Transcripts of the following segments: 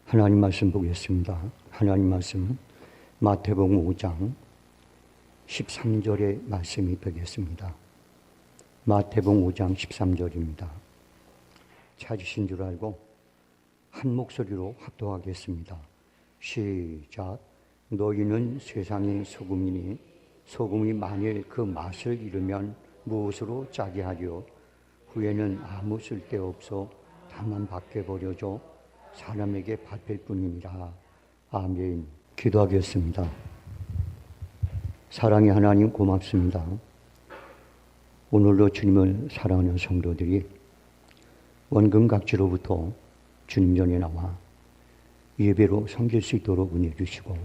하나님 말씀 보겠습니다. 하나님 말씀은 마태복음 5장 13절의 말씀이 되겠습니다. 마태복음 5장 13절입니다. 찾으신 줄 알고 한 목소리로 합독하겠습니다. 시작. 너희는 세상의 소금이니 소금이 만일 그 맛을 잃으면 무엇으로 짜게 하려? 후에는 아무 쓸데없어 다만 밖에 버려져 사람에게 밟힐 뿐이니라. 아멘. 기도하겠습니다. 사랑의 하나님 고맙습니다. 오늘도 주님을 사랑하는 성도들이 원근각지로부터 주님 전에 나와 예배로 섬길 수 있도록 은혜 주시고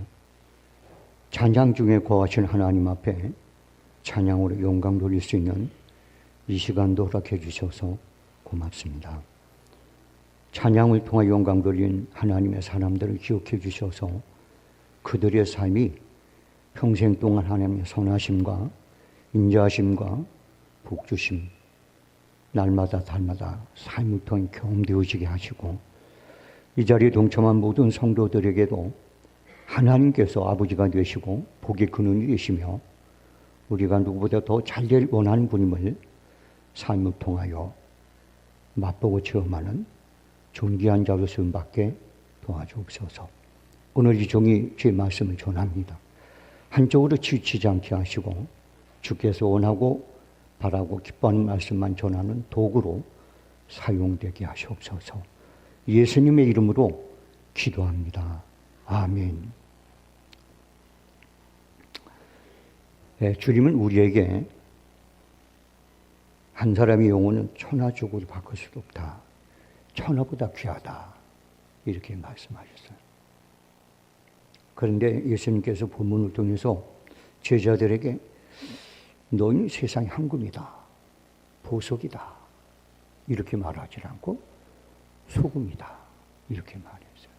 찬양 중에 거하신 하나님 앞에 찬양으로 영광 돌릴 수 있는 이 시간도 허락해 주셔서 고맙습니다. 찬양을 통해 영광 돌린 하나님의 사람들을 기억해 주셔서 그들의 삶이 평생 동안 하나님의 선하심과 인자하심과 복주심 날마다 달마다 삶을 통해 경험되어지게 하시고 이 자리에 동참한 모든 성도들에게도 하나님께서 아버지가 되시고 복의 근원이 되시며 우리가 누구보다 더 잘 될 원하는 분임을 삶을 통하여 맛보고 체험하는 존귀한 자로 쓰임받게 도와주옵소서. 오늘 이 종이 주의 말씀을 전합니다. 한쪽으로 치우치지 않게 하시고 주께서 원하고 바라고 기뻐하는 말씀만 전하는 도구로 사용되게 하시옵소서. 예수님의 이름으로 기도합니다. 아멘. 네, 주님은 우리에게 한 사람의 영혼은 천하적으로 바꿀 수도 없다. 천하보다 귀하다. 이렇게 말씀하셨어요. 그런데 예수님께서 본문을 통해서 제자들에게 너희 세상의 황금이다. 보석이다. 이렇게 말하지 않고 소금이다. 이렇게 말했어요.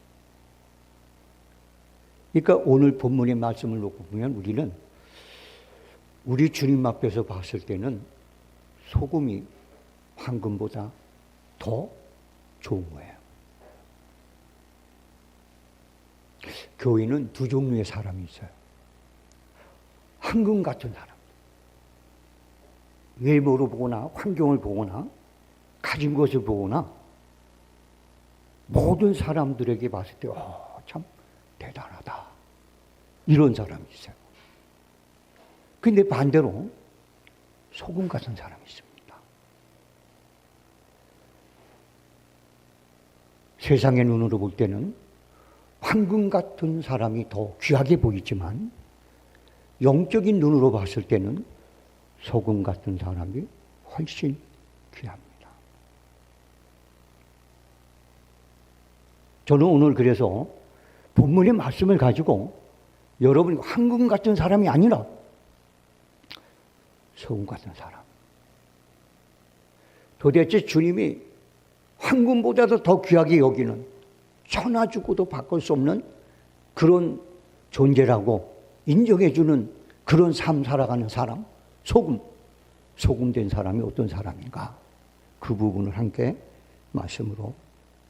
그러니까 오늘 본문의 말씀을 놓고 보면 우리는 우리 주님 앞에서 봤을 때는 소금이 황금보다 더 좋은 거예요. 교회는 두 종류의 사람이 있어요. 황금 같은 사람. 외모로 보거나 환경을 보거나 가진 것을 보거나 모든 사람들에게 봤을 때 참 대단하다. 이런 사람이 있어요. 근데 반대로 소금 같은 사람이 있습니다. 세상의 눈으로 볼 때는 황금 같은 사람이 더 귀하게 보이지만 영적인 눈으로 봤을 때는 소금 같은 사람이 훨씬 귀합니다. 저는 오늘 그래서 본문의 말씀을 가지고 여러분이 황금 같은 사람이 아니라 소금 같은 사람. 도대체 주님이 황금보다도 더 귀하게 여기는 천하 주고도 바꿀 수 없는 그런 존재라고 인정해주는 그런 삶 살아가는 사람, 소금된 사람이 어떤 사람인가? 그 부분을 함께 말씀으로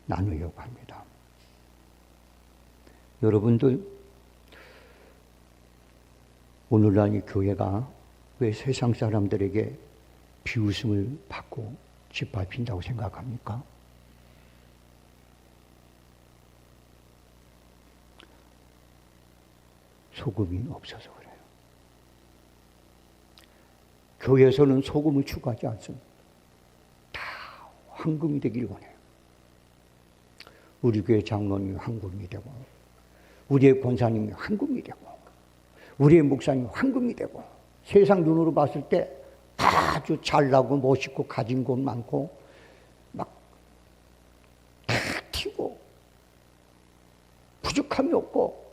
나누려고 합니다. 여러분들, 오늘날 이 교회가 왜 세상 사람들에게 비웃음을 받고 짓밟힌다고 생각합니까? 소금이 없어서 그래요. 교회에서는 소금을 추구하지 않습니다. 다 황금이 되길 원해요. 우리 교회 장로님이 황금이 되고 우리의 권사님이 황금이 되고 우리의 목사님이 황금이 되고 세상 눈으로 봤을 때 아주 잘나고 멋있고 가진 것 많고 막 탁 튀고 부족함이 없고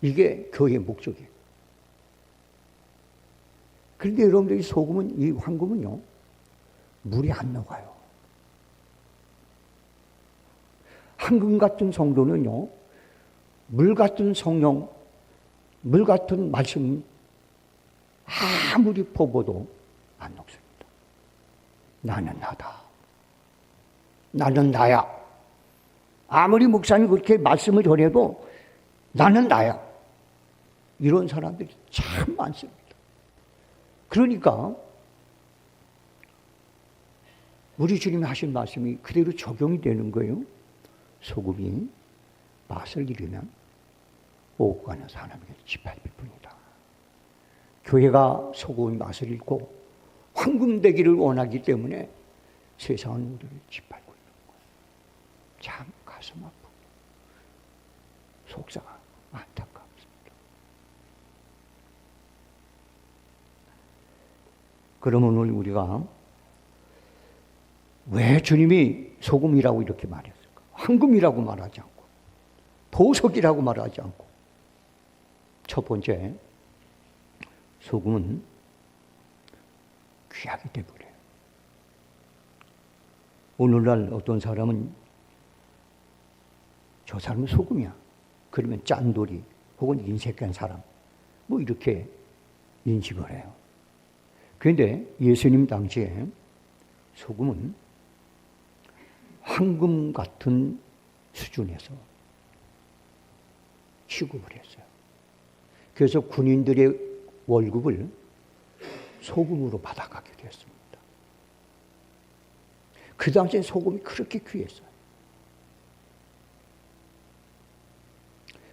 이게 교회의 목적이에요. 그런데 여러분들이 소금은, 이 황금은요, 물이 안 녹아요. 황금 같은 성도는요, 물 같은 성령, 물 같은 말씀 아무리 퍼부어도 안 녹습니다. 나는 나다. 나는 나야. 아무리 목사님 그렇게 말씀을 전해도 나는 나야. 이런 사람들이 참 많습니다. 그러니까 우리 주님이 하신 말씀이 그대로 적용이 되는 거예요. 소금이 맛을 잃으면 오고 가는 사람에게 지팔 뿐이다. 교회가 소금의 맛을 잃고 황금되기를 원하기 때문에 세상은 우리를 짓밟고 있는 거예요. 참 가슴 아프고 속상하고 안타깝습니다. 그러면 오늘 우리가 왜 주님이 소금이라고 이렇게 말했을까? 황금이라고 말하지 않고 보석이라고 말하지 않고. 첫 번째, 소금은 귀하기 때문에. 오늘날 어떤 사람은 저 사람은 소금이야. 그러면 짠돌이 혹은 인색한 사람 뭐 이렇게 인식을 해요. 그런데 예수님 당시에 소금은 황금 같은 수준에서 취급을 했어요. 그래서 군인들의 월급을 소금으로 받아가게 되었습니다. 그 당시에 소금이 그렇게 귀했어요.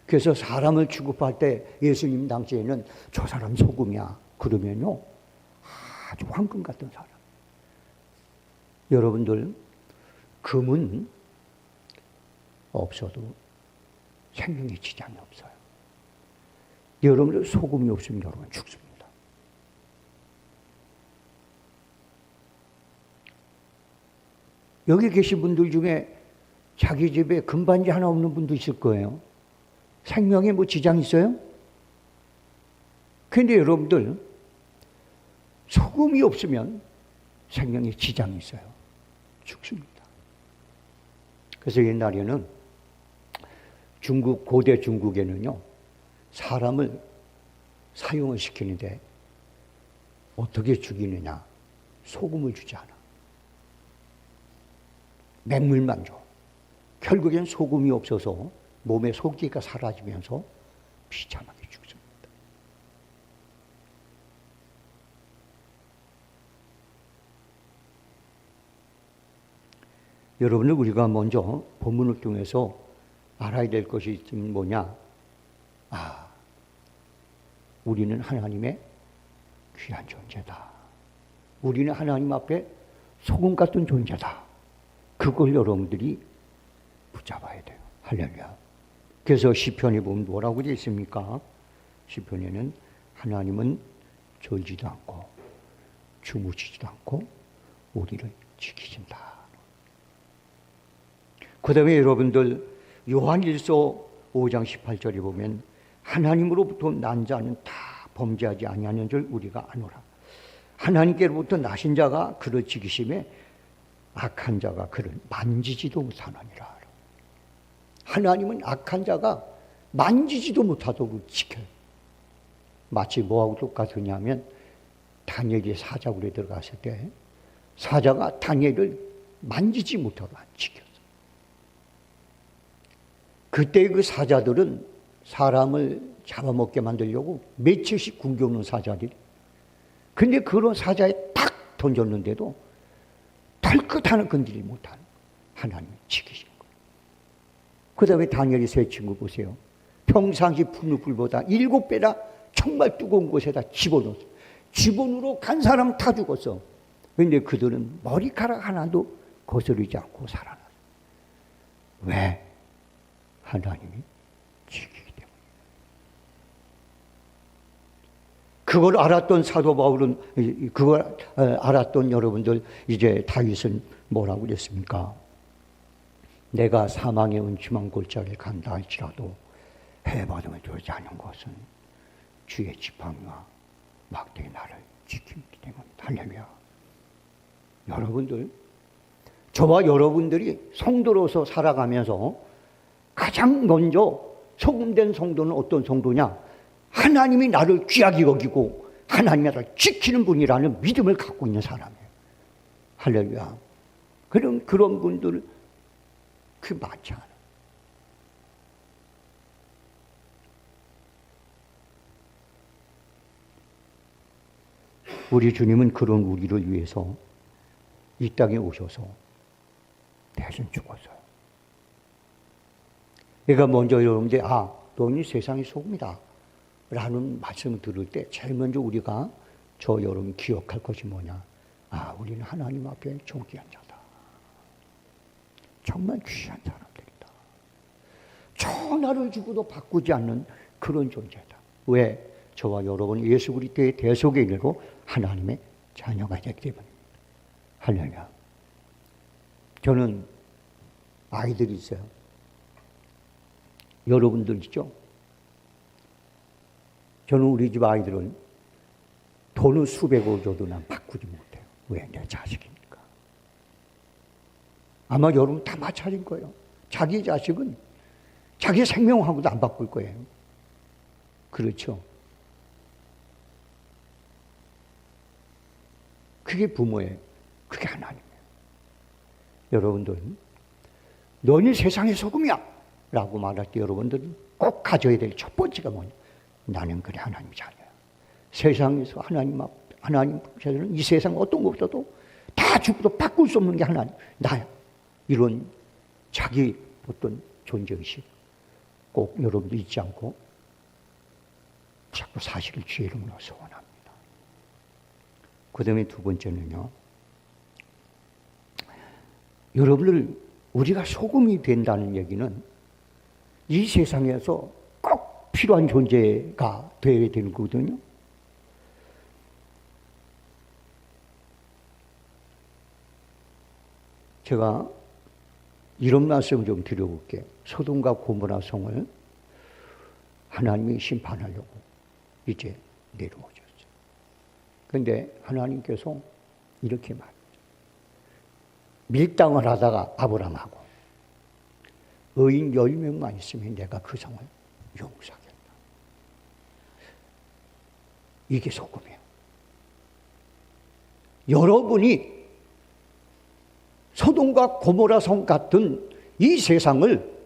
그래서 사람을 취급할 때 예수님 당시에는 저 사람 소금이야 그러면요 아주 황금 같은 사람. 여러분들 금은 없어도 생명에 지장이 없어요. 여러분들 소금이 없으면 여러분 죽습니다. 여기 계신 분들 중에 자기 집에 금반지 하나 없는 분도 있을 거예요. 생명에 뭐 지장이 있어요? 그런데 여러분들 소금이 없으면 생명에 지장이 있어요. 죽습니다. 그래서 옛날에는 고대 중국에는요, 사람을 사용을 시키는데 어떻게 죽이느냐? 소금을 주지 않아. 맹물만 줘. 결국엔 소금이 없어서 몸의 소기가 사라지면서 비참하게 죽습니다. 여러분들 우리가 먼저 본문을 통해서 알아야 될 것이 뭐냐? 우리는 하나님의 귀한 존재다. 우리는 하나님 앞에 소금 같은 존재다. 그걸 여러분들이 붙잡아야 돼요. 할렐루야. 그래서 시편에 보면 뭐라고 되어 있습니까? 시편에는 하나님은 졸지도 않고 주무시지도 않고 우리를 지키신다. 그 다음에 여러분들 요한일서 5장 18절에 보면 하나님으로부터 난 자는 다 범죄하지 아니하는 줄 우리가 아노라. 하나님께로부터 나신 자가 그를 지키심에 악한 자가 그를 만지지도 못하느니라. 하나님은 악한 자가 만지지도 못하도록 지켜요. 마치 뭐하고 똑같으냐면 다니엘이 사자굴에 들어갔을 때 사자가 다니엘을 만지지 못하도록 지켰어요. 그때 그 사자들은 사람을 잡아먹게 만들려고 며칠씩 굶겨오는 사자들이. 근데 그런 사자에 딱 던졌는데도 털끝 하나 건드리지 못하는 하나님이 지키신 거예요. 그 다음에 다니엘이 세 친구 보세요. 평상시 푸는 불보다 7배나 정말 뜨거운 곳에다 집어넣었어요. 집어넣으러 간 사람 다 죽었어. 그런데 그들은 머리카락 하나도 거스르지 않고 살아났어요. 왜? 하나님이 지키기 때문에. 그걸 알았던 사도 바울은, 그걸 알았던 여러분들, 이제 다윗은 뭐라고 그랬습니까? 내가 사망의 음침한 골짜기를 간다 할지라도 해받음을 두지 않은 것은 주의 지팡이와 막대기 나를 지키기 때문이다. 할렐루야. 여러분들, 저와 여러분들이 성도로서 살아가면서 가장 먼저 소금된 성도는 어떤 성도냐? 하나님이 나를 귀하게 여기고 하나님이 나를 지키는 분이라는 믿음을 갖고 있는 사람이에요. 할렐루야. 그런 분들 그 많지 않아요. 우리 주님은 그런 우리를 위해서 이 땅에 오셔서 대신 죽었어요. 그러니까 먼저 여러분들, 너는 세상의 소금이다 라는 말씀을 들을 때 제일 먼저 우리가 여러분 기억할 것이 뭐냐? 우리는 하나님 앞에 존귀한 자다. 정말 귀한 사람들이다. 천하를 주고도 바꾸지 않는 그런 존재다. 왜? 저와 여러분 예수 그리스도의 대속인으로 하나님의 자녀가 되기 때문입니다. 할렐루야. 저는 아이들이 있어요. 여러분들 있죠? 저는 우리 집 아이들은 돈을 수백억 줘도 난 바꾸지 못해요. 왜? 내 자식이니까. 아마 여러분 다 마찬가지인 거예요. 자기 자식은 자기 생명하고도 안 바꿀 거예요. 그렇죠? 그게 부모예요. 그게 하나님이에요. 여러분들은 너는 세상의 소금이야 라고 말할 때 여러분들은 꼭 가져야 될 첫 번째가 뭐냐? 나는 그래 하나님 자녀야. 세상에서 하나님 자녀는 이 세상 어떤 것보다도 다 죽어도 바꿀 수 없는 게 하나님, 나야. 이런 자기 어떤 존재의식 꼭 여러분도 잊지 않고 자꾸 사실을 주의 이름으로 소원합니다. 그 다음에 두 번째는요, 여러분들 우리가 소금이 된다는 얘기는 이 세상에서 꼭 필요한 존재가 되어야 되는 거거든요. 제가 이런 말씀을 좀 드려볼게요. 소돔과 고모라 성을 하나님이 심판하려고 이제 내려오셨어요. 그런데 하나님께서 이렇게 말했죠. 밀당을 하다가 아브라함하고 의인 10명만 있으면 내가 그 성을 용서하겠다. 이게 소금이에요. 여러분이 소돔과 고모라 성 같은 이 세상을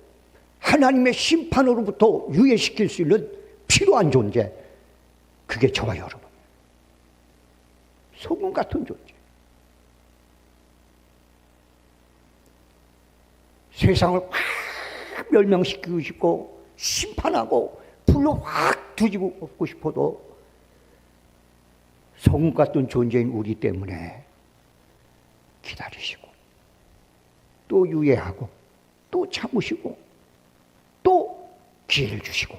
하나님의 심판으로부터 유예시킬 수 있는 필요한 존재, 그게 저와 여러분이에요. 소금 같은 존재. 세상을 확 멸망시키고 싶고 심판하고 불로 확 뒤집고 싶어도 소금 같은 존재인 우리 때문에 기다리시고 또 유예하고 또 참으시고 또 기회를 주시고,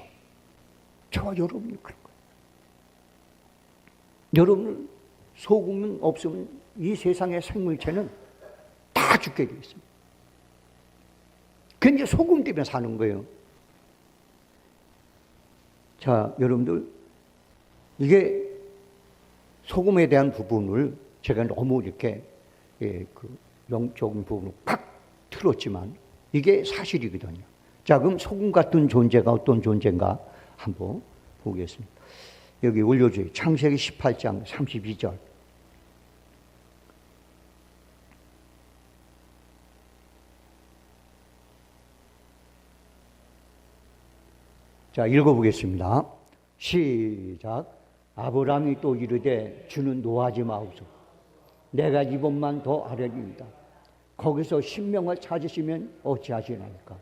저와 여러분이 그런 거예요. 여러분 소금은 없으면 이 세상의 생물체는 다 죽게 되어 있습니다. 그게 이제 소금 때문에 사는 거예요. 자, 여러분들, 이게 소금에 대한 부분을 제가 너무 이렇게 그 영적인 부분을 팍 틀었지만 이게 사실이거든요. 자, 그럼 소금 같은 존재가 어떤 존재인가 한번 보겠습니다. 여기 올려줘요. 창세기 18장 32절. 자, 읽어보겠습니다. 시작. 아브라함이 또 이르되 주는 노하지 마옵소서. 내가 이번만 더 아뢰리이다. 거기서 신명을 찾으시면 어찌하시나이까.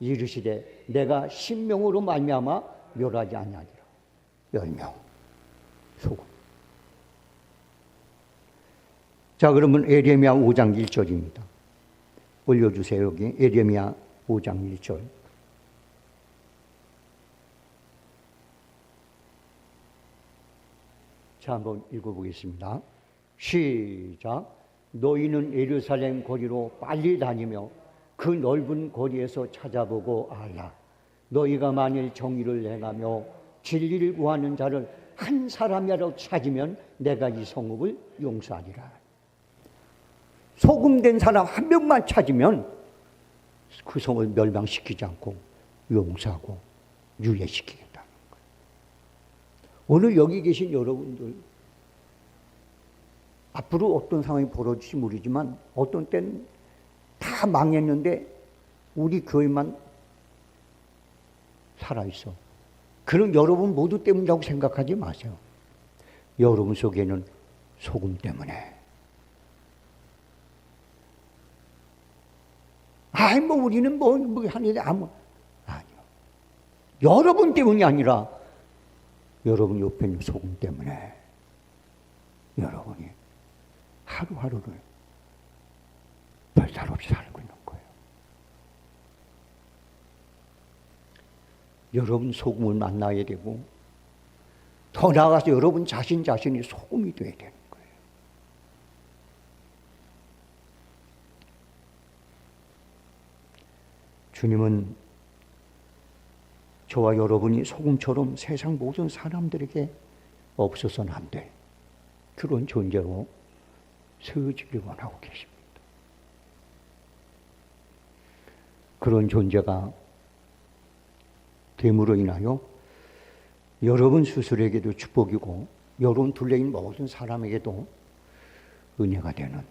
이르시되 내가 신명으로 말미암아 멸하지 아니하리라. 10명 소금. 자, 그러면 에레미야 5장 1절입니다. 올려주세요. 여기 에레미야 5장 1절. 자, 한번 읽어보겠습니다. 시작. 너희는 예루살렘 거리로 빨리 다니며 그 넓은 거리에서 찾아보고 알라. 너희가 만일 정의를 행하며 진리를 구하는 자를 한 사람이라도 찾으면 내가 이 성읍을 용서하리라. 소금된 사람 한 명만 찾으면 그 성을 멸망시키지 않고 용서하고 유예시키겠다는 거예요. 오늘 여기 계신 여러분들, 앞으로 어떤 상황이 벌어질지 모르지만 어떤 때는 다 망했는데 우리 교회만 살아있어. 그런 여러분 모두 때문이라고 생각하지 마세요. 여러분 속에는 소금 때문에. 아이, 뭐, 우리는 뭐 하는데 아니요. 여러분 때문이 아니라 여러분 옆에 있는 소금 때문에 여러분이 하루하루를 별탈 없이 살고 있는 거예요. 여러분 소금을 만나야 되고, 더 나아가서 여러분 자신이 소금이 되어야 되는 거예요. 주님은 저와 여러분이 소금처럼 세상 모든 사람들에게 없어서는 안 될 그런 존재로 세워지길 원하고 계십니다. 그런 존재가 됨으로 인하여 여러분 스스로에게도 축복이고 여러분 둘레인 모든 사람에게도 은혜가 되는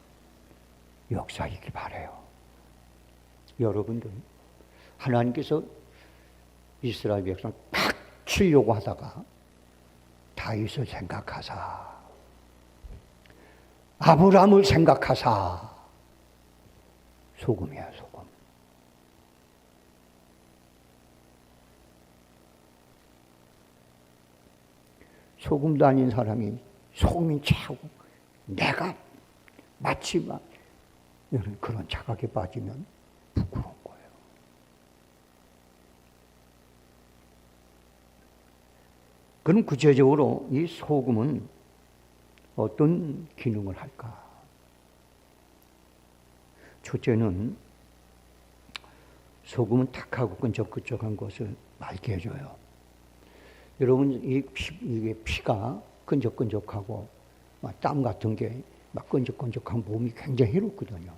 역사이길 바라요. 여러분들, 하나님께서 이스라엘 백성 탁 치려고 하다가 다윗을 생각하사, 아브라함을 생각하사, 소금이야, 소금. 소금도 아닌 사람이 소금인 차고 내가 마치 막 이런 그런 착각에 빠지면 부끄러운 거예요. 그럼 구체적으로 이 소금은 어떤 기능을 할까? 첫째는 소금은 탁하고 끈적끈적한 것을 맑게 해줘요. 여러분, 이게 피가 끈적끈적하고 땀 같은 게 막 끈적끈적한 몸이 굉장히 해롭거든요.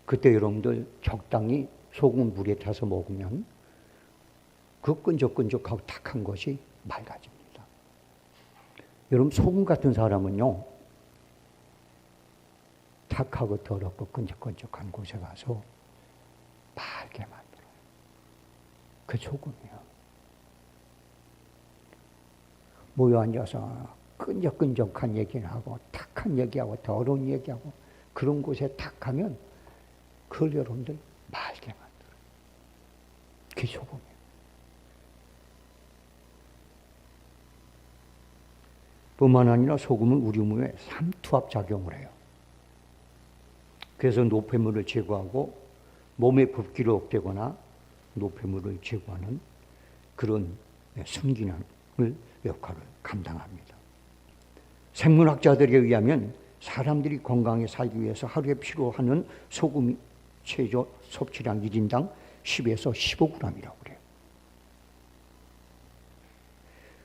그때 여러분들 적당히 소금 물에 타서 먹으면 그 끈적끈적하고 탁한 것이 맑아집니다. 여러분, 소금 같은 사람은요, 탁하고 더럽고 끈적끈적한 곳에 가서 맑게 만들어요. 그 소금이요. 모여 앉아서 끈적끈적한 얘기를 하고 탁한 얘기하고 더러운 얘기하고 그런 곳에 탁하면 그걸 여러분들 맑게 만들어요. 그게 소금이에요. 뿐만 아니라 소금은 우리 몸에 삼투압 작용을 해요. 그래서 노폐물을 제거하고 몸의 붓기를 없애거나 노폐물을 제거하는 그런 순기능을 역할을 감당합니다. 생물학자들에 의하면 사람들이 건강하게 살기 위해서 하루에 필요하는 소금 최저 섭취량 1인당 10에서 15g이라고 그래요.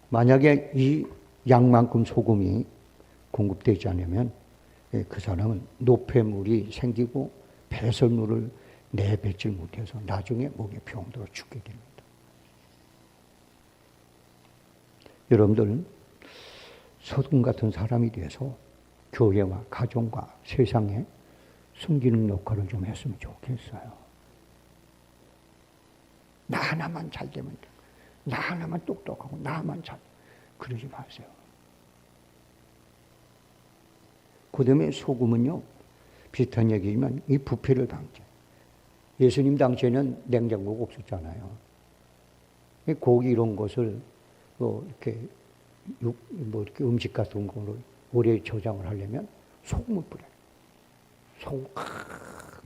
만약에 이 양만큼 소금이 공급되지 않으면 그 사람은 노폐물이 생기고 배설물을 내뱉질 못해서 나중에 목에 병 들어 죽게 됩니다. 여러분들은 소금 같은 사람이 돼서 교회와 가정과 세상에 숨기는 역할을 좀 했으면 좋겠어요. 나 하나만 잘 되면 돼. 나 하나만 똑똑하고 나만 잘. 그러지 마세요. 그 다음에 소금은요, 비슷한 얘기지만 이 부패를 방지. 예수님 당시에는 냉장고가 없었잖아요. 고기 이런 것을 이렇게 이렇게 음식 같은 거를 오래 저장을 하려면 소금을 뿌려요. 소금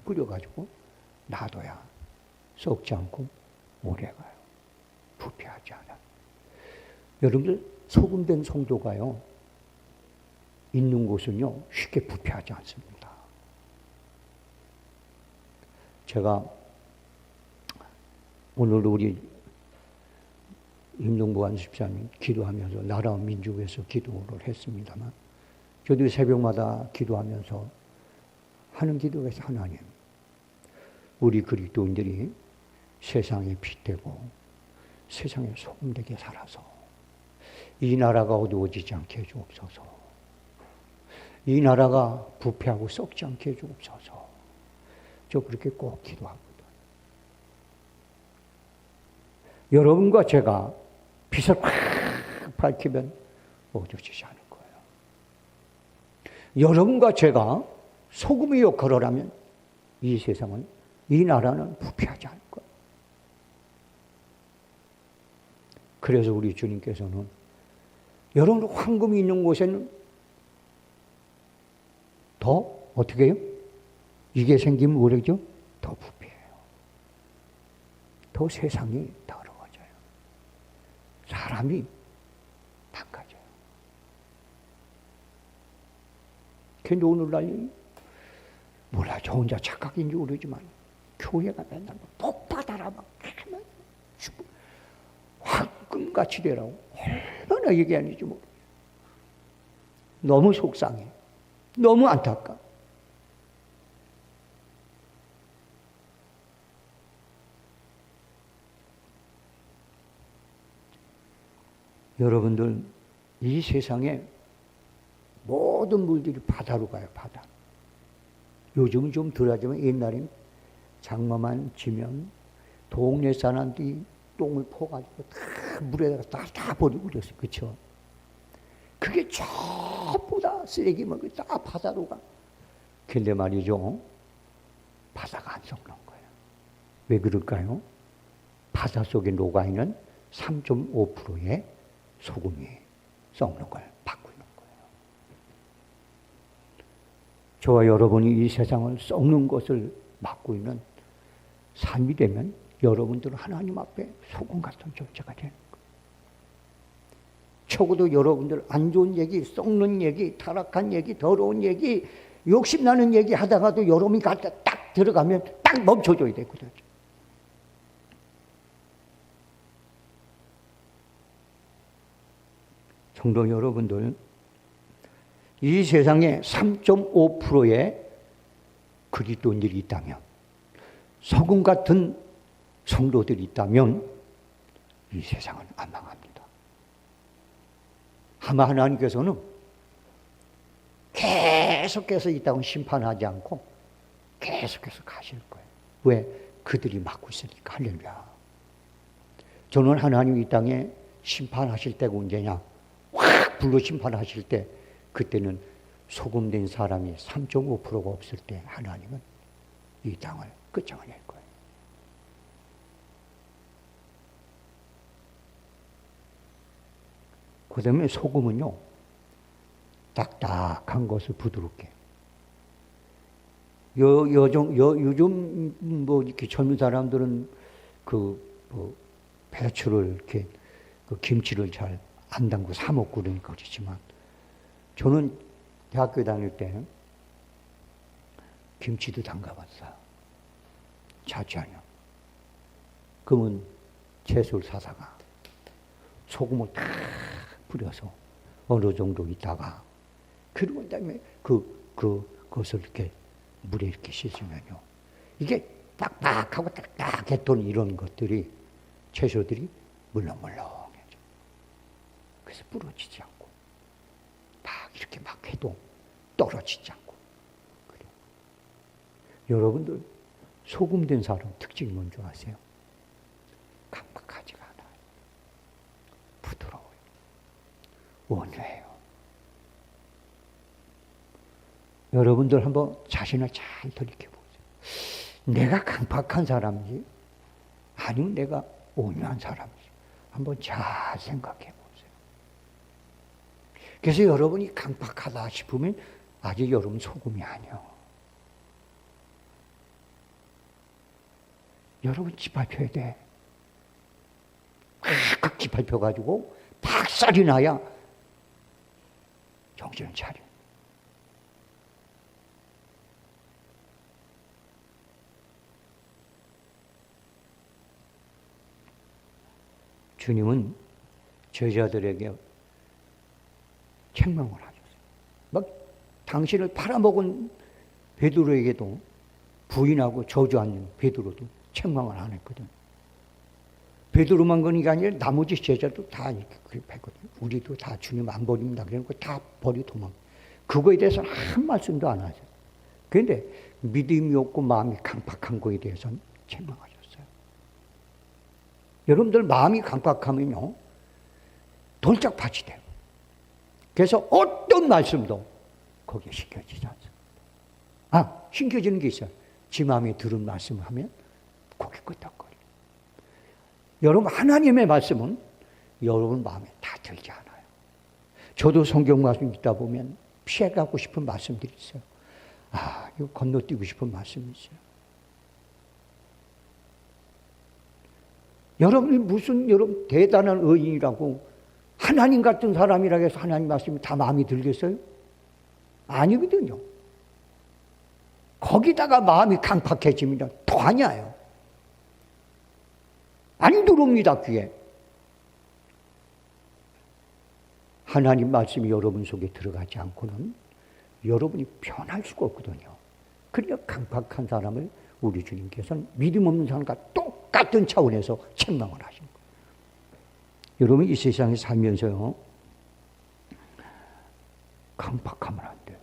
뿌려가지고 놔둬야 썩지 않고 오래 가요. 부패하지 않아요. 여러분들, 소금된 성도가요, 있는 곳은요, 쉽게 부패하지 않습니다. 제가 오늘 우리 임동보 안수집사님 기도하면서 나라와 민족을 위해서 기도를 했습니다만, 저도 새벽마다 기도하면서 하는 기도가 있어요. 하나님, 우리 그리스도인들이 세상에 빛되고 세상에 소금되게 살아서 이 나라가 어두워지지 않게 해주옵소서. 이 나라가 부패하고 썩지 않게 해주옵소서. 저 그렇게 꼭 기도하거든요. 여러분과 제가 빛을 확 밝히면 어두워지지 않을 거예요. 여러분과 제가 소금의 역할을 하면 이 세상은, 이 나라는 부패하지 않을 거예요. 그래서 우리 주님께서는 여러분 황금이 있는 곳에는 더 어떻게 해요? 이게 생기면 뭐라죠? 더 부패해요. 더 세상이 더러워져요. 사람이 망가져요. 근데 오늘날 몰라, 저 혼자 착각인지 모르지만 교회가 맨날 복 받아라 막 황금같이 되라고 얼마나 얘기하는지 모르겠어요. 너무 속상해. 너무 안타까워. 여러분들, 이 세상에 모든 물들이 바다로 가요, 바다. 요즘은 좀 덜하지만 옛날엔 장마만 지면 동네 사람들이 똥을 퍼가지고 다 물에다가 다 버리고 그랬어요. 그렇죠? 그게 전부 다 쓰레기만 다 바다로 가. 근데 말이죠, 바다가 안 썩는 거예요. 왜 그럴까요? 바다 속에 녹아있는 3.5%의 소금이 썩는 걸 막고 있는 거예요. 저와 여러분이 이 세상을 썩는 것을 막고 있는 삶이 되면 여러분들은 하나님 앞에 소금 같은 존재가 되는 거예요. 적어도 여러분들 안 좋은 얘기, 썩는 얘기, 타락한 얘기, 더러운 얘기, 욕심나는 얘기 하다가도 여러분이 갖다 딱 들어가면 딱 멈춰줘야 되거든요. 성도 여러분들, 이 세상에 3.5%의 그리스도인들이 있다면, 소금 같은 성도들이 있다면 이 세상은 안 망합니다. 아마 하나님께서는 계속해서 이 땅을 심판하지 않고 계속해서 가실 거예요. 왜? 그들이 막고 있으니까. 할렐루야. 저는 하나님 이 땅에 심판하실 때가 언제냐? 확 불로 심판하실 때, 그때는 소금된 사람이 3.5%가 없을 때 하나님은 이 땅을 끝장을 낼 거예요. 그 다음에 소금은요, 딱딱한 것을 부드럽게. 요즘 뭐 이렇게 젊은 사람들은 배추를 이렇게 김치를 잘 안 담고 사 먹고 그러니까 그렇지만, 저는 대학교 다닐 때 김치도 담가봤어요. 자취하냐. 그러면 채소를 사다가 소금을 탁 뿌려서 어느 정도 있다가, 그리고 그다음에 그것을 이렇게 물에 이렇게 씻으면요, 이게 빡빡하고 딱딱했던 이런 것들이, 채소들이 물렁물렁해져. 그래서 부러지지 않고, 막 이렇게 막 해도 떨어지지 않고. 그래요. 여러분들, 소금된 사람 특징이 뭔지 아세요? 강박하지가 않아요. 부드러워요. 온유해요. 여러분들 한번 자신을 잘 돌이켜보세요. 내가 강박한 사람인지 아니면 내가 온유한 사람인지 한번 잘 생각해 보세요. 그래서 여러분이 강박하다 싶으면 아직 여러분 소금이 아니요. 여러분 짓밟혀야 돼. 꽉 짓밟혀가지고 박살이 나야 정신을 차려. 주님은 제자들에게 책망을 하셨어요. 막 당신을 팔아먹은 베드로에게도, 부인하고 저주하는 베드로도 책망을 안 했거든. 베드로만 그런 게 아니라 나머지 제자도 다 이렇게 했거든. 우리도 다 주님 안 버립니다. 그러니까 다 버리고 도망. 그거에 대해서는 한 말씀도 안 하죠. 그런데 믿음이 없고 마음이 강박한 거에 대해서는 책망하셨어요. 여러분들 마음이 강박하면요, 돌짝밭이 돼요. 그래서 어떤 말씀도 거기에 신겨지지 않습니다. 신겨지는 게 있어요. 지 마음에 들은 말씀을 하면 고개 끄덕거려. 여러분, 하나님의 말씀은 여러분 마음에 다 들지 않아요. 저도 성경 말씀 읽다 보면 피해가고 싶은 말씀들이 있어요. 이거 건너뛰고 싶은 말씀이 있어요. 여러분이 무슨 여러분 대단한 의인이라고 하나님 같은 사람이라고 해서 하나님 말씀이 다 마음에 들겠어요? 아니거든요. 거기다가 마음이 강팍해지면 더하냐요. 안 들어옵니다, 귀에. 하나님 말씀이 여러분 속에 들어가지 않고는 여러분이 변할 수가 없거든요. 그러니까 강팍한 사람을 우리 주님께서는 믿음 없는 사람과 똑같은 차원에서 책망을 하신 거예요. 여러분, 이 세상에 살면서요, 강팍하면 안 돼요.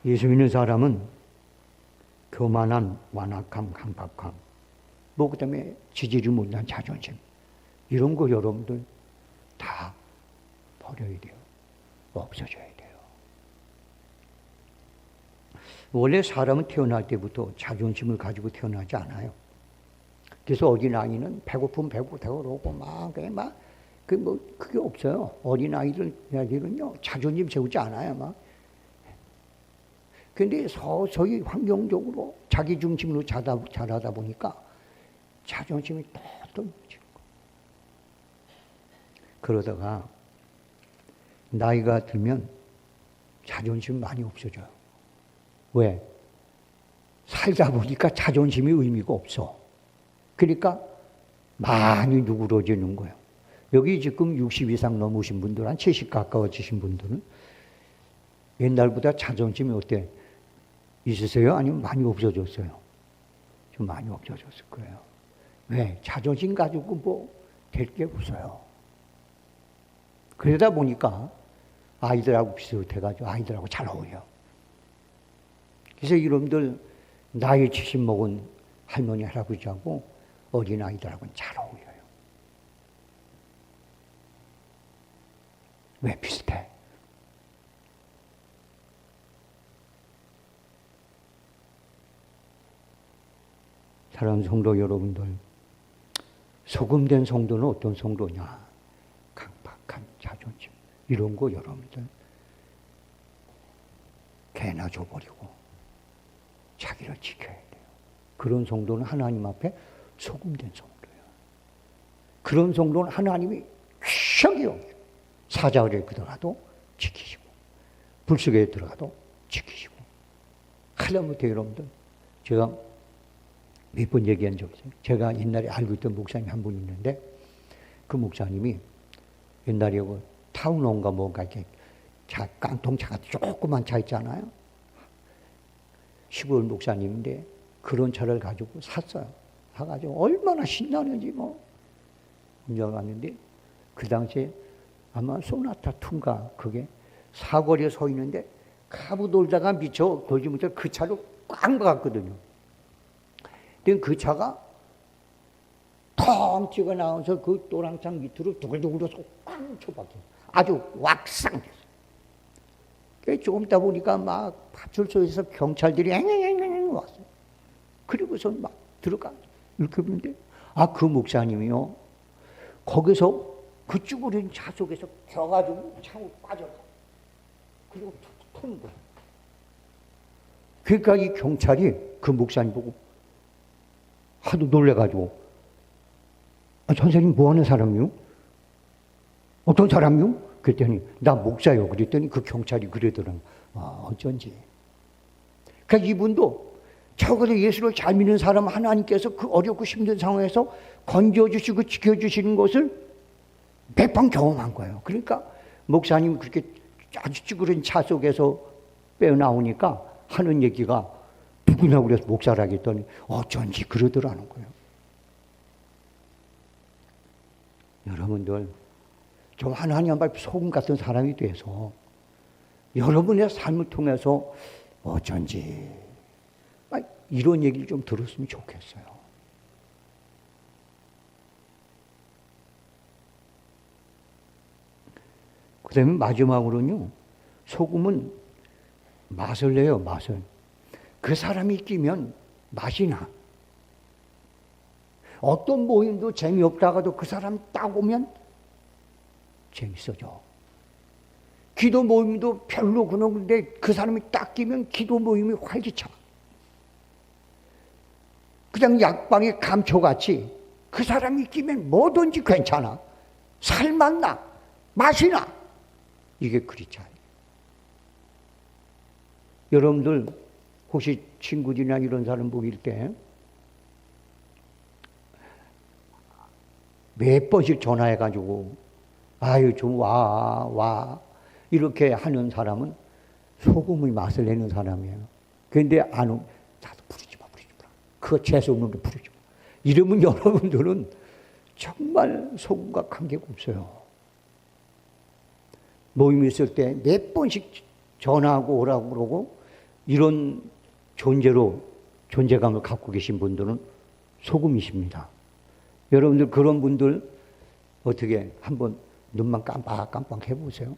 예수 믿는 사람은 교만한 완악함, 강박함, 그 다음에 지지를 못한 자존심, 이런 거 여러분들 다 버려야 돼요. 없어져야 돼요. 원래 사람은 태어날 때부터 자존심을 가지고 태어나지 않아요. 그래서 어린아이는 배고프면 그러고 그게 없어요. 어린아이들은요, 자존심 세우지 않아요, 근데 서서히 환경적으로 자기 중심으로 자라다 보니까 자존심이 또 떨어지는 거예요. 그러다가 나이가 들면 자존심 많이 없어져요. 왜? 살다 보니까 자존심이 의미가 없어. 그러니까 많이 누그러지는 거예요. 여기 지금 60 이상 넘으신 분들, 한 70 가까워지신 분들은 옛날보다 자존심이 어때? 있으세요? 아니면 많이 없어졌어요? 좀 많이 없어졌을 거예요. 왜? 자존심 가지고 될 게 없어요. 그러다 보니까 아이들하고 비슷해가지고 아이들하고 잘 어울려. 그래서 여러분들 나이 70 먹은 할머니, 할아버지하고 어린아이들하고는 잘 어울려요. 왜 비슷해? 사랑하는 성도 여러분들, 소금된 성도는 어떤 성도냐? 강박한 자존심, 이런 거 여러분들 개나 줘버리고 자기를 지켜야 돼요. 그런 성도는 하나님 앞에 소금된 성도예요. 그런 성도는 하나님이 휘하게 여겨요. 사자를 들어가도 지키시고 불속에 들어가도 지키시고. 하다못해 여러분들, 제가 몇 번 얘기한 적 있어요. 제가 옛날에 알고 있던 목사님 한 분 있는데, 그 목사님이 옛날에 타운홈가 뭔가 이렇게 깡통차가 조그만 차 있잖아요. 시골 목사님인데 그런 차를 가지고 샀어요. 사가지고 얼마나 신나는지 운전하는데, 그 당시에 아마 소나타 2인가 그게 사거리에 서 있는데 카브 돌다가 미쳐 돌지 못해 그 차로 꽉 막았거든요. 근데 그 차가 텅 튀어 나와서 그 또랑창 밑으로 두글두글해서 꽉 쳐박혀. 아주 왁상 됐어요. 조금 있다 보니까 막 파출소에서 경찰들이 앵앵앵앵 왔어요. 그리고서 막 들어가 이렇게 보는데, 그 목사님이요, 거기서 그 쭈그린 차 속에서 겨가지고 차고 빠져가. 그리고 툭툭 터는 거예요. 그러니까 이 경찰이 그 목사님 보고 하도 놀래가지고, 선생님 뭐 하는 사람이요? 어떤 사람이요? 그랬더니 나 목사요. 그랬더니 그 경찰이 그러더라고요. 어쩐지. 그러니까 이분도 적어도 예수를 잘 믿는 사람 하나님께서 그 어렵고 힘든 상황에서 건져주시고 지켜주시는 것을 몇 번 경험한 거예요. 그러니까 목사님 그렇게 아주 찌그러진 차 속에서 빼어나오니까 하는 얘기가 누구냐고 그래서 목사라고 했더니 어쩐지 그러더라는 거예요. 여러분들 좀 하나님 앞에 소금 같은 사람이 돼서 여러분의 삶을 통해서 어쩐지 이런 얘기를 좀 들었으면 좋겠어요. 그 다음에 마지막으로는요, 소금은 맛을 내요, 맛을. 그 사람이 끼면 맛이 나. 어떤 모임도 재미없다가도 그 사람 딱 오면 재밌어져. 기도 모임도 별로 그런데 그 사람이 딱 끼면 기도 모임이 활기차. 그냥 약방의 감초같이 그 사람이 끼면 뭐든지 괜찮아. 살맛 나. 맛이 나. 이게 크리스찬이에요. 여러분들 혹시 친구들이나 이런 사람 보일 때 몇 번씩 전화해가지고 아유 좀 와 이렇게 하는 사람은 소금의 맛을 내는 사람이에요. 그런데 안 오면 나도 부르지 마. 그거 재수없는데 부르지 마. 이러면 여러분들은 정말 소금과 관계가 없어요. 모임 있을 때 몇 번씩 전화하고 오라고 그러고 이런 존재감을 갖고 계신 분들은 소금이십니다. 여러분들 그런 분들 어떻게 한번 눈만 깜빡깜빡 해보세요.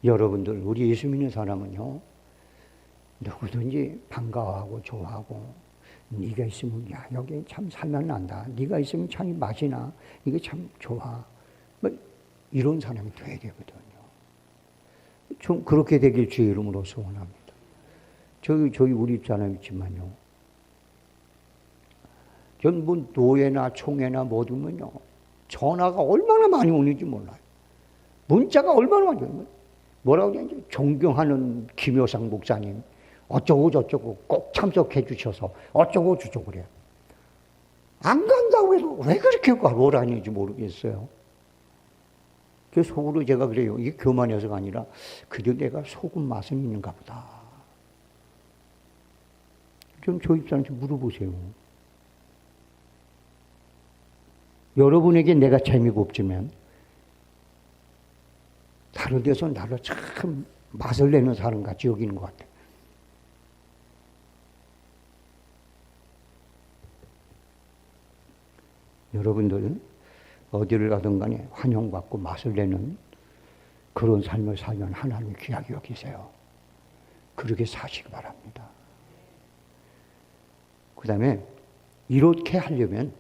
여러분들 우리 예수 믿는 사람은요 누구든지 반가워하고 좋아하고 네가 있으면 야 여기 참 살만 난다. 네가 있으면 참 맛이 나. 이게 참 좋아. 뭐 이런 사람이 돼야 되거든요. 좀 그렇게 되길 주의 이름으로 소원합니다. 저기 우리 입사람 있지만요. 전 뭐 노예나 총회나 뭐 두면요. 전화가 얼마나 많이 오는지 몰라요. 문자가 얼마나 많이 오는 거예요. 뭐라고 그러는지 존경하는 김효상 목사님 어쩌고 저쩌고 꼭 참석해 주셔서 어쩌고 저쩌고 그래요. 안 간다고 해도 왜 그렇게 오라는지 모르겠어요. 그래서 속으로 제가 그래요. 이게 교만해서가 아니라 그저 내가 소금 맛은 있는가 보다. 좀 저 입장에서 물어보세요. 여러분에게 내가 재미가 없지만 다른 데서 나를 참 맛을 내는 사람 같이 여기는 것 같아요. 여러분들 어디를 가든 간에 환영받고 맛을 내는 그런 삶을 살면 하나님이 귀하게 여기세요. 그렇게 사시기 바랍니다. 그 다음에 이렇게 하려면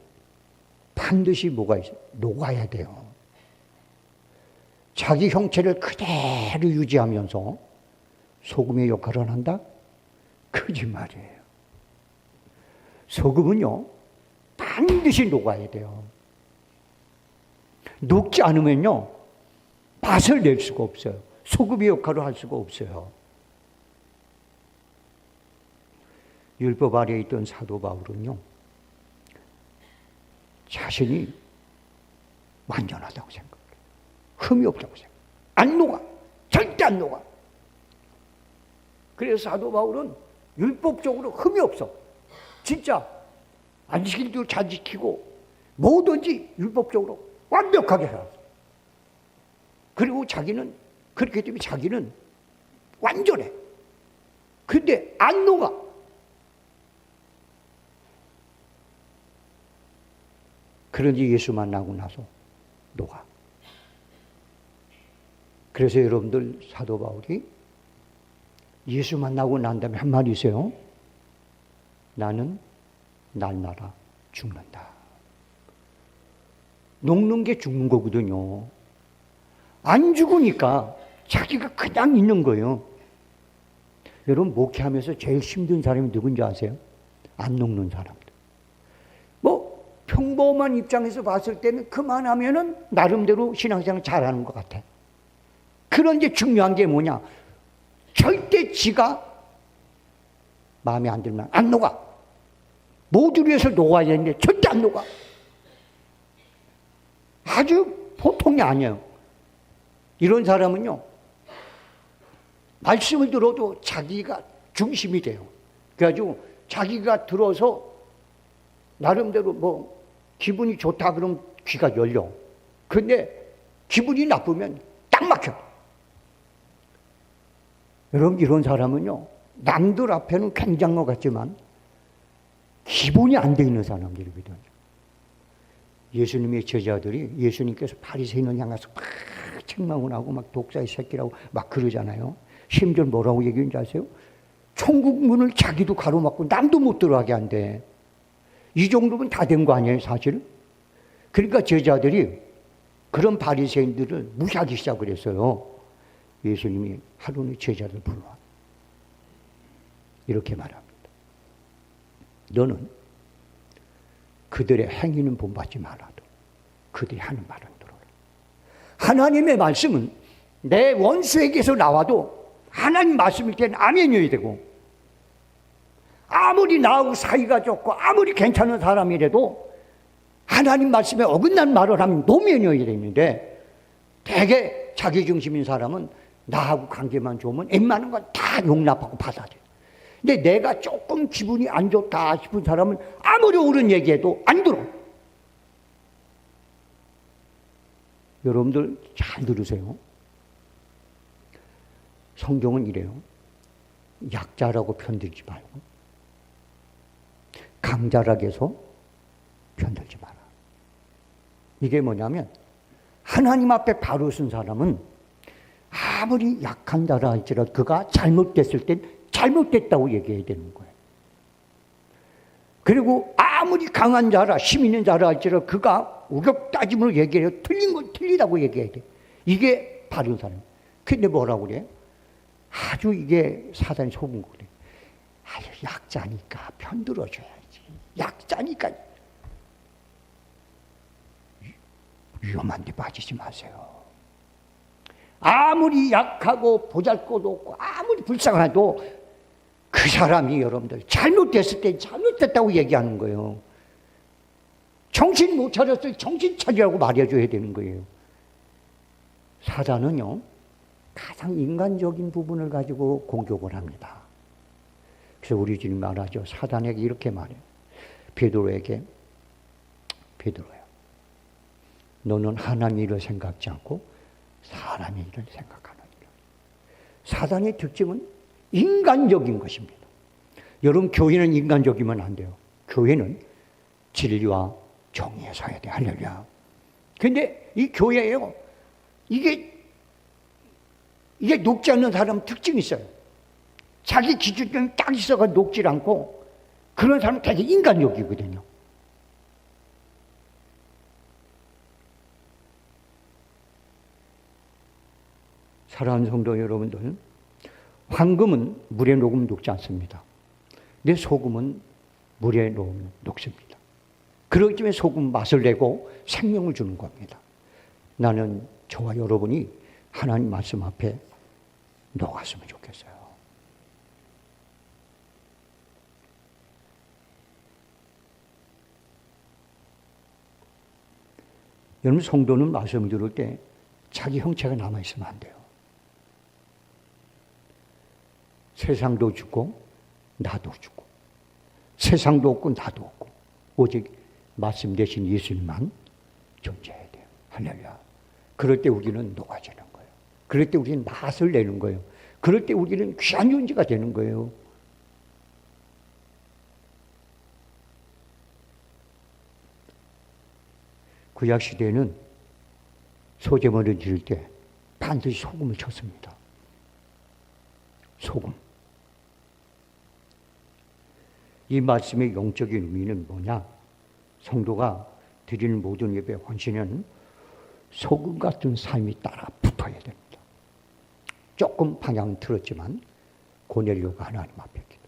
반드시 뭐가 있어요? 녹아야 돼요. 자기 형체를 그대로 유지하면서 소금의 역할을 한다? 거짓말이에요. 소금은요, 반드시 녹아야 돼요. 녹지 않으면요, 맛을 낼 수가 없어요. 소금의 역할을 할 수가 없어요. 율법 아래에 있던 사도 바울은요, 자신이 완전하다고 생각해요. 흠이 없다고 생각해요. 안 녹아. 절대 안 녹아. 그래서 사도 바울은 율법적으로 흠이 없어. 진짜 안식일도 잘 지키고 뭐든지 율법적으로 완벽하게 살았어. 그리고 자기는 그렇기 때문에 자기는 완전해. 근데 안 녹아. 그런지 예수 만나고 나서 녹아. 그래서 여러분들 사도 바울이 예수 만나고 난 다음에 한 말이 있어요. 나는 날마다 죽는다. 녹는 게 죽는 거거든요. 안 죽으니까 자기가 그냥 있는 거예요. 여러분 목회하면서 제일 힘든 사람이 누군지 아세요? 안 녹는 사람들. 뭐 평범한 입장에서 봤을 때는 그만하면은 나름대로 신앙생활 잘하는 것 같아. 그런데 중요한 게 뭐냐? 절대 지가 마음에 안 들면 안 녹아. 모두를 위해서 녹아야 되는데 절대 안 녹아. 아주 보통이 아니에요. 이런 사람은요, 말씀을 들어도 자기가 중심이 돼요. 그래가지고 자기가 들어서 나름대로 뭐 기분이 좋다 그러면 귀가 열려. 근데 기분이 나쁘면 딱 막혀. 여러분, 이런 사람은요, 남들 앞에는 굉장한 것 같지만 기본이 안 돼 있는 사람들이거든요. 예수님의 제자들이 예수님께서 바리새인을 향해서 막 책망을 하고 막 독사의 새끼라고 막 그러잖아요. 심지어 뭐라고 얘기했는지 아세요? 천국 문을 자기도 가로막고 남도 못 들어가게 한대. 이 정도면 다 된 거 아니에요, 사실? 그러니까 제자들이 그런 바리새인들을 무시하기 시작을 했어요. 예수님이 하루는 제자들 불러와 이렇게 말합니다. 너는 그들의 행위는 본받지 말아도 그들이 하는 말은 들어라. 하나님의 말씀은 내 원수에게서 나와도 하나님 말씀일 때는 아멘이어야 되고, 아무리 나하고 사이가 좋고 아무리 괜찮은 사람이라도 하나님 말씀에 어긋난 말을 하면 노면이어야 되는데, 되게 자기중심인 사람은 나하고 관계만 좋으면 웬만한 건 다 용납하고 받아들여. 근데 내가 조금 기분이 안 좋다 싶은 사람은 아무리 옳은 얘기해도 안 들어. 여러분들 잘 들으세요. 성경은 이래요. 약자라고 편들지 말고 강자라고 해서 편들지 마라. 이게 뭐냐면, 하나님 앞에 바로 쓴 사람은 아무리 약한 자라 할지라도 그가 잘못됐을 땐 잘못됐다고 얘기해야 되는 거예요. 그리고 아무리 강한 자라, 힘 있는 자라 할지라도 그가 우격 따짐으로 얘기해요. 틀린 건 틀리다고 얘기해야 돼. 이게 바른 사람. 근데 뭐라고 그래? 아주 이게 사단이 속은 거 그래. 아유, 약자니까 편들어줘야지. 약자니까. 위험한 데 빠지지 마세요. 아무리 약하고 보잘것 없고 아무리 불쌍해도 그 사람이 여러분들 잘못됐을 때 잘못됐다고 얘기하는 거예요. 정신 못 차렸을 때 정신 차리라고 말해줘야 되는 거예요. 사단은요, 가장 인간적인 부분을 가지고 공격을 합니다. 그래서 우리 주님 말하죠. 사단에게 이렇게 말해요. 베드로에게, 베드로야, 너는 하나님 일을 생각지 않고 사람의 일을 생각하느니라. 사단의 특징은 인간적인 것입니다. 여러분, 교회는 인간적이면 안 돼요. 교회는 진리와 정의에 서야 돼. 할렐루야. 근데 이 교회예요, 이게 녹지 않는 사람 특징이 있어요. 자기 기준점이 딱 있어가 녹지 않고, 그런 사람은 되게 인간적이거든요. 사랑하는 성도 여러분들, 황금은 물에 녹으면 녹지 않습니다. 내 소금은 물에 녹으면 녹습니다. 그렇기 때문에 소금 맛을 내고 생명을 주는 겁니다. 나는 저와 여러분이 하나님 말씀 앞에 녹았으면 좋겠어요. 여러분, 성도는 말씀을 들을 때 자기 형체가 남아있으면 안 돼요. 세상도 죽고 나도 죽고, 세상도 없고 나도 없고, 오직 말씀 대신 예수님만 존재해야 돼요. 할렐루야. 그럴 때 우리는 녹아지는 거예요. 그럴 때 우리는 맛을 내는 거예요. 그럴 때 우리는 귀한 존재가 되는 거예요. 구약 시대에는 소재물을 지을 때 반드시 소금을 쳤습니다. 소금. 이 말씀의 영적인 의미는 뭐냐? 성도가 드리는 모든 예배 헌신에는 소금 같은 삶이 따라 붙어야 됩니다. 조금 방향 틀었지만 고넬료가 하나님 앞에 기도.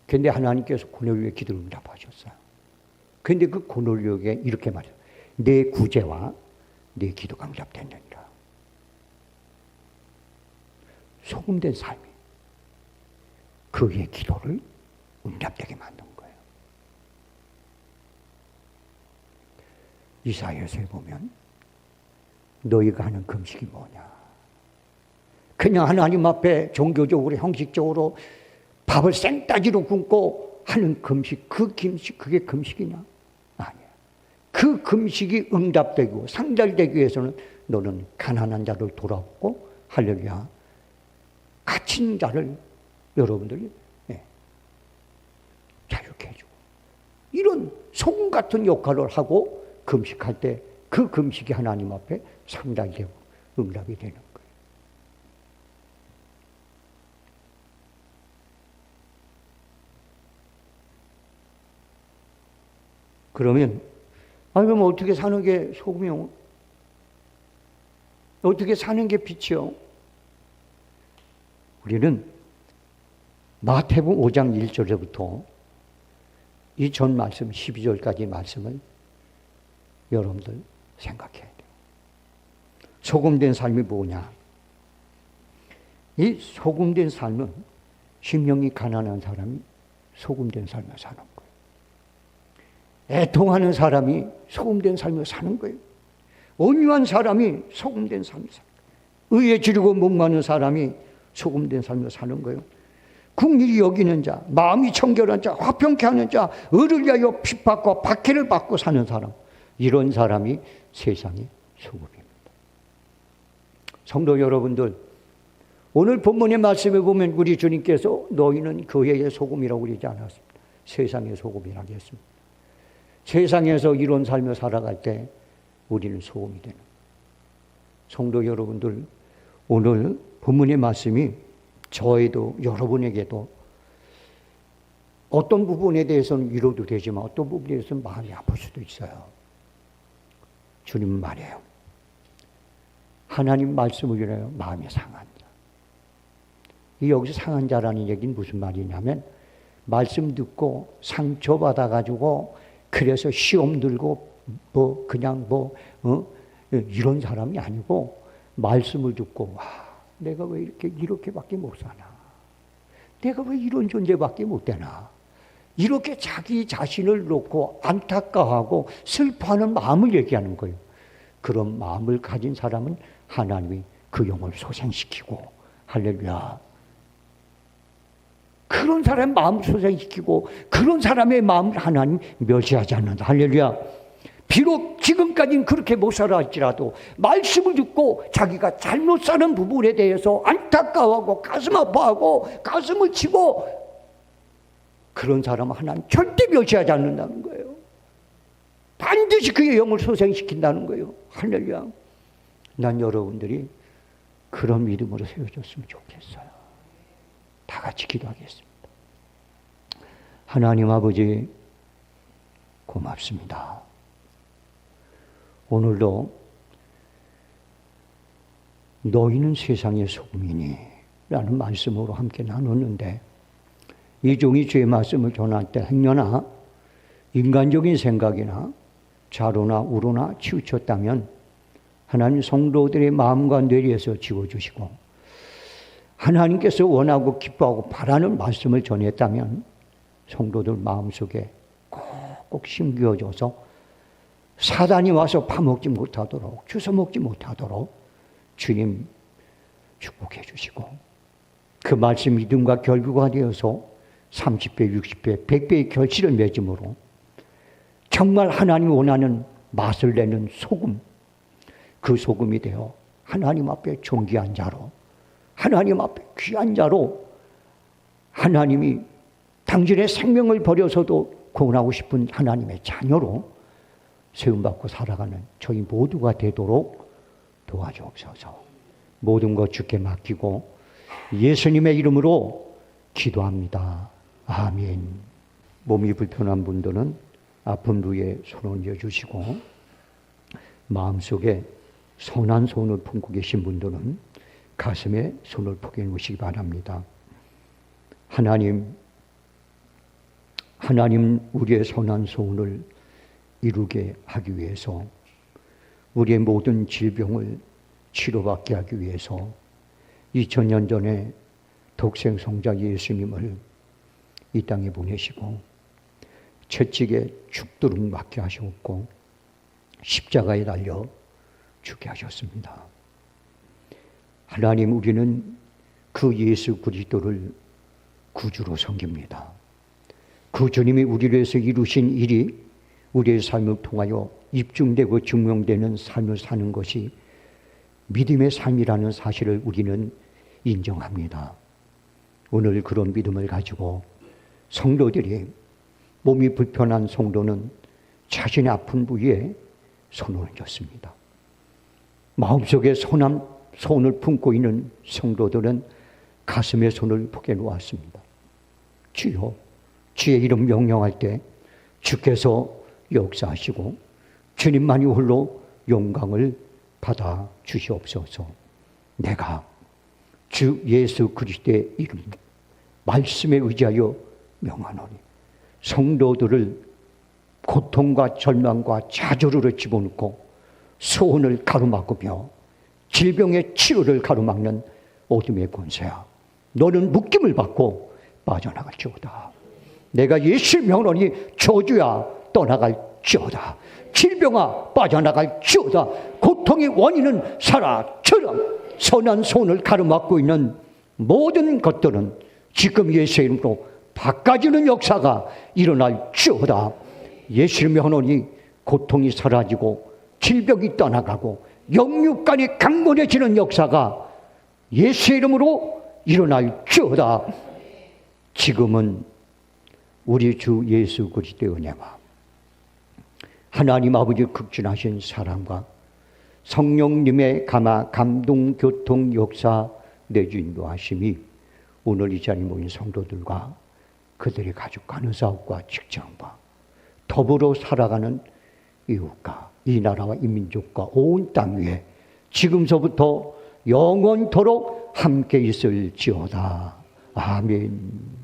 그런데 하나님께서 고넬료의 기도를 응답하셨어요. 그런데 그 고넬료에게 이렇게 말해요. 내 구제와 내 기도가 응답됐느니라. 소금된 삶이 그의 기도를 응답되게 만든 거예요. 이사야서에 보면 너희가 하는 금식이 뭐냐? 그냥 하나님 앞에 종교적으로 형식적으로 밥을 생따지로 굶고 하는 금식, 그게 금식이냐? 아니야. 그 금식이 응답되고 상달되기 위해서는 너는 가난한 자를 돌아보고, 할렐루야, 갇힌 자를 여러분들이 자유케 해주고, 이런 소금 같은 역할을 하고 금식할 때 그 금식이 하나님 앞에 상달이 되고 응답이 되는 거예요. 그러면 그럼 어떻게 사는 게 소금이요? 어떻게 사는 게 빛이요? 우리는 마태복음 5장 1절부터 이 전 말씀 12절까지 말씀을 여러분들 생각해야 돼요. 소금된 삶이 뭐냐? 이 소금된 삶은 심령이 가난한 사람이 소금된 삶을 사는 거예요. 애통하는 사람이 소금된 삶을 사는 거예요. 온유한 사람이 소금된 삶을 사는 거예요. 의에 지르고 목마른 사람이 소금된 삶을 사는 거예요. 긍휼히 여기는 자, 마음이 청결한 자, 화평케 하는 자, 의를 위하여 핍박과 박해를 받고 사는 사람, 이런 사람이 세상의 소금입니다. 성도 여러분들, 오늘 본문의 말씀에 보면 우리 주님께서 너희는 교회의 소금이라고 그러지 않았습니다. 세상의 소금이라고 했습니다. 세상에서 이런 삶을 살아갈 때 우리는 소금이 되는 거예요. 성도 여러분들, 오늘 본문의 말씀이 저에도 여러분에게도 어떤 부분에 대해서는 위로도 되지만 어떤 부분에 대해서는 마음이 아플 수도 있어요. 주님은 말해요. 하나님 말씀을 위하여 마음이 상한 자. 이 여기서 상한 자라는 얘기는 무슨 말이냐면, 말씀 듣고 상처받아가지고 그래서 시험 들고 이런 사람이 아니고, 말씀을 듣고 내가 왜 이렇게밖에 못 사나? 내가 왜 이런 존재밖에 못 되나? 이렇게 자기 자신을 놓고 안타까워하고 슬퍼하는 마음을 얘기하는 거예요. 그런 마음을 가진 사람은 하나님이 그 영을 소생시키고, 할렐루야. 그런 사람의 마음을 소생시키고 그런 사람의 마음을 하나님 멸시하지 않는다. 할렐루야. 비록 지금까지는 그렇게 못 살았지라도 말씀을 듣고 자기가 잘못 사는 부분에 대해서 안타까워하고 가슴 아파하고 가슴을 치고, 그런 사람은 하나님 절대 멸시하지 않는다는 거예요. 반드시 그의 영을 소생시킨다는 거예요. 할렐루야. 난 여러분들이 그런 믿음으로 세워졌으면 좋겠어요. 다 같이 기도하겠습니다. 하나님 아버지, 고맙습니다. 오늘도 너희는 세상의 소금이니 라는 말씀으로 함께 나눴는데, 이 종이 주의 말씀을 전할 때 행여나 인간적인 생각이나 좌로나 우로나 치우쳤다면 하나님 성도들의 마음과 뇌리에서 지워주시고, 하나님께서 원하고 기뻐하고 바라는 말씀을 전했다면 성도들 마음속에 꼭꼭 심겨져서 사단이 와서 파먹지 못하도록, 주워먹지 못하도록 주님 축복해 주시고, 그 말씀 믿음과 결부가 되어서 30배, 60배, 100배의 결실을 맺음으로 정말 하나님이 원하는 맛을 내는 소금, 그 소금이 되어 하나님 앞에 존귀한 자로, 하나님 앞에 귀한 자로, 하나님이 당신의 생명을 버려서도 구원하고 싶은 하나님의 자녀로 세움받고 살아가는 저희 모두가 되도록 도와주옵소서. 모든 것 주께 맡기고 예수님의 이름으로 기도합니다. 아멘. 몸이 불편한 분들은 아픈 부위에 손 얹어주시고, 마음속에 선한 손을 품고 계신 분들은 가슴에 손을 포개 놓으시기 바랍니다. 하나님 우리의 선한 소원을 이루게 하기 위해서, 우리의 모든 질병을 치료받게 하기 위해서 2000년 전에 독생성자 예수님을 이 땅에 보내시고 채찍에 죽도록 맞게 하셨고 십자가에 달려 죽게 하셨습니다. 하나님, 우리는 그 예수 그리스도를 구주로 섬깁니다. 그 주님이 우리를 위해서 이루신 일이 우리의 삶을 통하여 입증되고 증명되는 삶을 사는 것이 믿음의 삶이라는 사실을 우리는 인정합니다. 오늘 그런 믿음을 가지고 성도들이 몸이 불편한 성도는 자신의 아픈 부위에 손을 얹었습니다. 마음속에 손을 품고 있는 성도들은 가슴에 손을 포개 놓았습니다. 주여, 주의 이름 명령할 때 주께서 역사하시고 주님만이 홀로 영광을 받아 주시옵소서. 내가 주 예수 그리스도의 이름 말씀에 의지하여 명하노니 성도들을 고통과 절망과 좌절으로 집어넣고 소원을 가로막으며 질병의 치료를 가로막는 어둠의 권세야, 너는 묶임을 받고 빠져나갈지어다. 내가 예수를 명하노니 저주야 떠나갈지어다. 질병아 빠져나갈지어다. 고통의 원인은 사라처럼 선한 손을 가로막고 있는 모든 것들은 지금 예수의 이름으로 바꿔지는 역사가 일어날지어다. 예수를 명하노니 고통이 사라지고 질병이 떠나가고 영육간이 강건해지는 역사가 예수의 이름으로 일어날지어다. 지금은 우리 주 예수 그리스도의 은혜와 하나님 아버지 극진하신 사랑과 성령님의 감동, 교통, 역사, 내주 인도하심이 오늘 이 자리에 모인 성도들과 그들의 가족과 의사업과 직장과 더불어 살아가는 이웃과 이 나라와 이 민족과 온 땅 위에 지금서부터 영원토록 함께 있을지어다. 아멘.